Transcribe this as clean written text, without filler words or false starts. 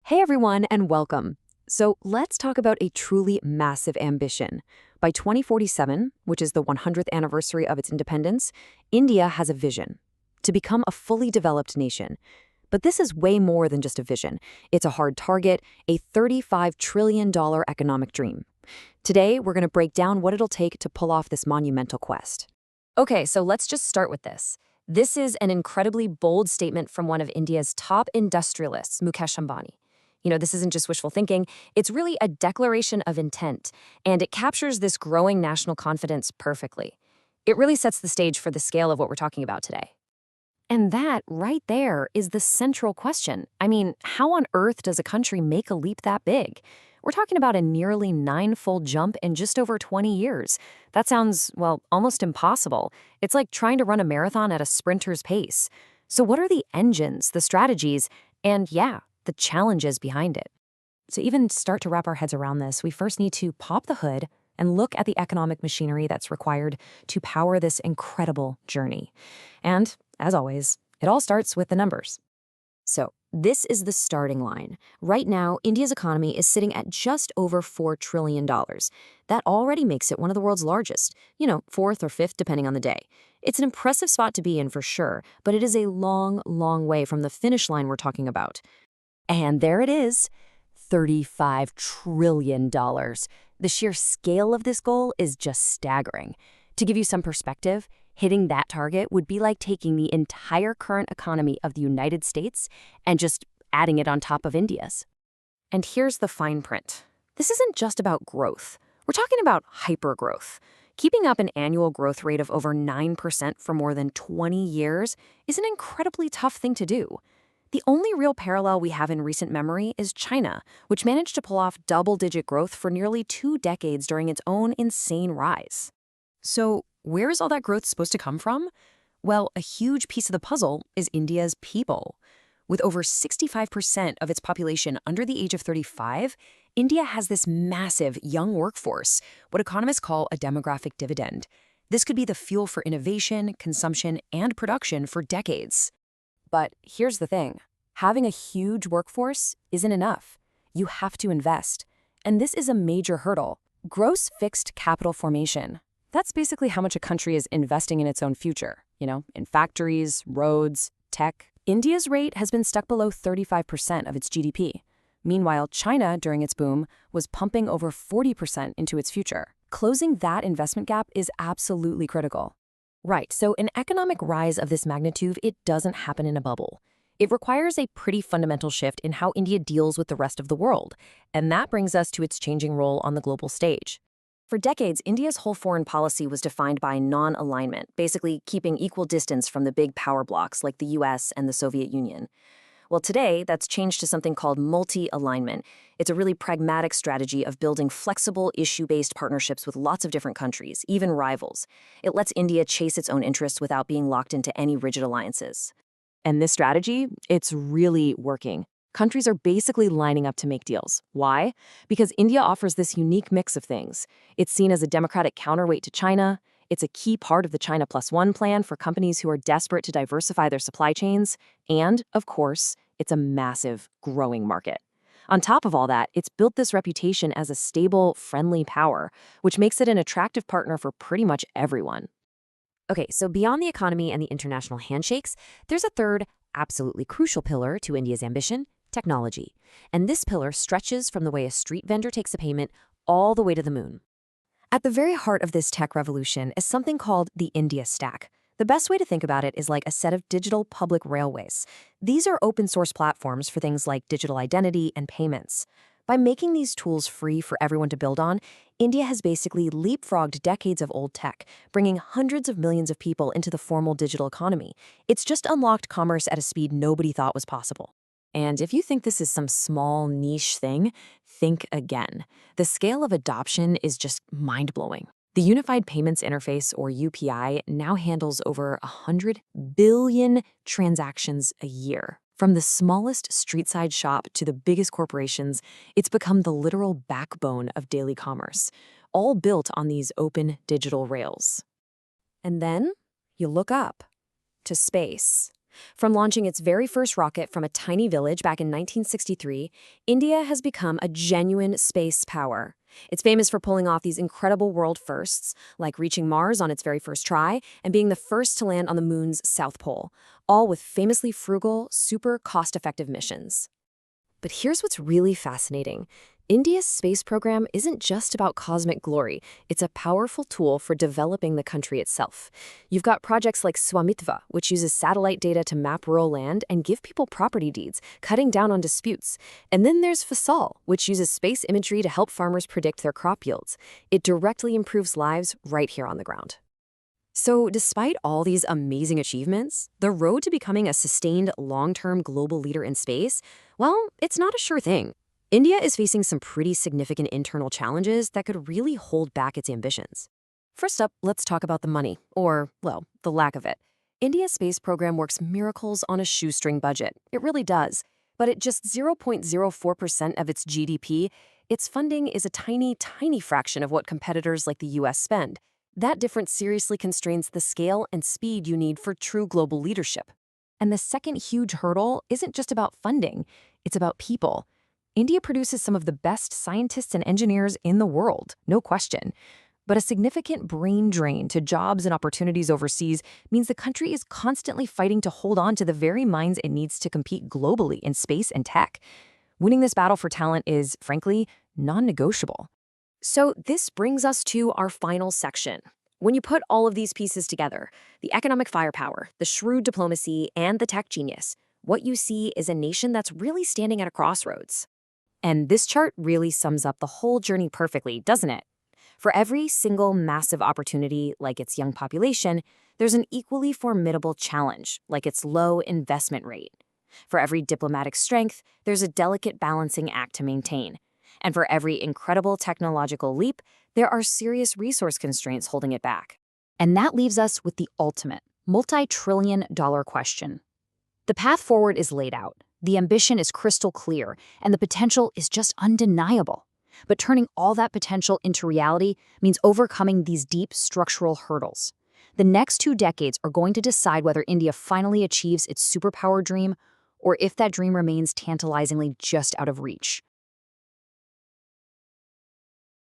Hey everyone, and welcome. So let's talk about a truly massive ambition. By 2047, which is the 100th anniversary of its independence, India has a vision to become a fully developed nation. But this is way more than just a vision. It's a hard target, a $35 trillion economic dream. Today, we're going to break down what it'll take to pull off this monumental quest. Okay, so let's just start with this. This is an incredibly bold statement from one of India's top industrialists, Mukesh Ambani. This isn't just wishful thinking, it's really a declaration of intent, and it captures this growing national confidence perfectly. It really sets the stage for the scale of what we're talking about today. And that, right there, is the central question. How on earth does a country make a leap that big? We're talking about a nearly ninefold jump in just over 20 years. That sounds, well, almost impossible. It's like trying to run a marathon at a sprinter's pace. So what are the engines, the strategies, and the challenges behind it? To even start to wrap our heads around this, we first need to pop the hood and look at the economic machinery that's required to power this incredible journey. And, as always, it all starts with the numbers. So, this is the starting line. Right now, India's economy is sitting at just over $4 trillion. That already makes it one of the world's largest, fourth or fifth depending on the day. It's an impressive spot to be in for sure, but it is a long, long way from the finish line we're talking about. And there it is, $35 trillion. The sheer scale of this goal is just staggering. To give you some perspective, hitting that target would be like taking the entire current economy of the United States and just adding it on top of India's. And here's the fine print. This isn't just about growth. We're talking about hypergrowth. Keeping up an annual growth rate of over 9% for more than 20 years is an incredibly tough thing to do. The only real parallel we have in recent memory is China, which managed to pull off double-digit growth for nearly 2 decades during its own insane rise. So, where is all that growth supposed to come from? Well, a huge piece of the puzzle is India's people. With over 65% of its population under the age of 35, India has this massive young workforce, what economists call a demographic dividend. This could be the fuel for innovation, consumption, and production for decades. But here's the thing. Having a huge workforce isn't enough. You have to invest. And this is a major hurdle. Gross fixed capital formation. That's basically how much a country is investing in its own future, in factories, roads, tech. India's rate has been stuck below 35% of its GDP. Meanwhile, China, during its boom, was pumping over 40% into its future. Closing that investment gap is absolutely critical. Right, so an economic rise of this magnitude, it doesn't happen in a bubble. It requires a pretty fundamental shift in how India deals with the rest of the world, and that brings us to its changing role on the global stage. For decades, India's whole foreign policy was defined by non-alignment, basically keeping equal distance from the big power blocs like the US and the Soviet Union. Well, today, that's changed to something called multi-alignment. It's a really pragmatic strategy of building flexible, issue-based partnerships with lots of different countries, even rivals. It lets India chase its own interests without being locked into any rigid alliances. And this strategy, it's really working. Countries are basically lining up to make deals. Why? Because India offers this unique mix of things. It's seen as a democratic counterweight to China. It's a key part of the China Plus One plan for companies who are desperate to diversify their supply chains. And, of course, it's a massive, growing market. On top of all that, it's built this reputation as a stable, friendly power, which makes it an attractive partner for pretty much everyone. Okay, so beyond the economy and the international handshakes, there's a third, absolutely crucial pillar to India's ambition: technology. And this pillar stretches from the way a street vendor takes a payment all the way to the moon. At the very heart of this tech revolution is something called the India Stack. The best way to think about it is like a set of digital public railways. These are open-source platforms for things like digital identity and payments. By making these tools free for everyone to build on, India has basically leapfrogged decades of old tech, bringing hundreds of millions of people into the formal digital economy. It's just unlocked commerce at a speed nobody thought was possible. And if you think this is some small niche thing, think again. The scale of adoption is just mind-blowing. The Unified Payments Interface, or UPI, now handles over 100 billion transactions a year. From the smallest street-side shop to the biggest corporations, it's become the literal backbone of daily commerce, all built on these open digital rails. And then you look up to space. From launching its very first rocket from a tiny village back in 1963, India has become a genuine space power. It's famous for pulling off these incredible world firsts, like reaching Mars on its very first try and being the first to land on the moon's south pole, all with famously frugal, super cost-effective missions. But here's what's really fascinating. India's space program isn't just about cosmic glory. It's a powerful tool for developing the country itself. You've got projects like Swamitva, which uses satellite data to map rural land and give people property deeds, cutting down on disputes. And then there's Fasal, which uses space imagery to help farmers predict their crop yields. It directly improves lives right here on the ground. So, despite all these amazing achievements, the road to becoming a sustained, long-term global leader in space, well, it's not a sure thing. India is facing some pretty significant internal challenges that could really hold back its ambitions. First up, let's talk about the money, or, well, the lack of it. India's space program works miracles on a shoestring budget. It really does. But at just 0.04% of its GDP, its funding is a tiny, tiny fraction of what competitors like the US spend. That difference seriously constrains the scale and speed you need for true global leadership. And the second huge hurdle isn't just about funding, it's about people. India produces some of the best scientists and engineers in the world, no question. But a significant brain drain to jobs and opportunities overseas means the country is constantly fighting to hold on to the very minds it needs to compete globally in space and tech. Winning this battle for talent is, frankly, non-negotiable. So this brings us to our final section. When you put all of these pieces together, the economic firepower, the shrewd diplomacy, and the tech genius, what you see is a nation that's really standing at a crossroads. And this chart really sums up the whole journey perfectly, doesn't it? For every single massive opportunity, like its young population, there's an equally formidable challenge, like its low investment rate. For every diplomatic strength, there's a delicate balancing act to maintain. And for every incredible technological leap, there are serious resource constraints holding it back. And that leaves us with the ultimate, multi-trillion-dollar question. The path forward is laid out, the ambition is crystal clear, and the potential is just undeniable. But turning all that potential into reality means overcoming these deep structural hurdles. The next 2 decades are going to decide whether India finally achieves its superpower dream, or if that dream remains tantalizingly just out of reach.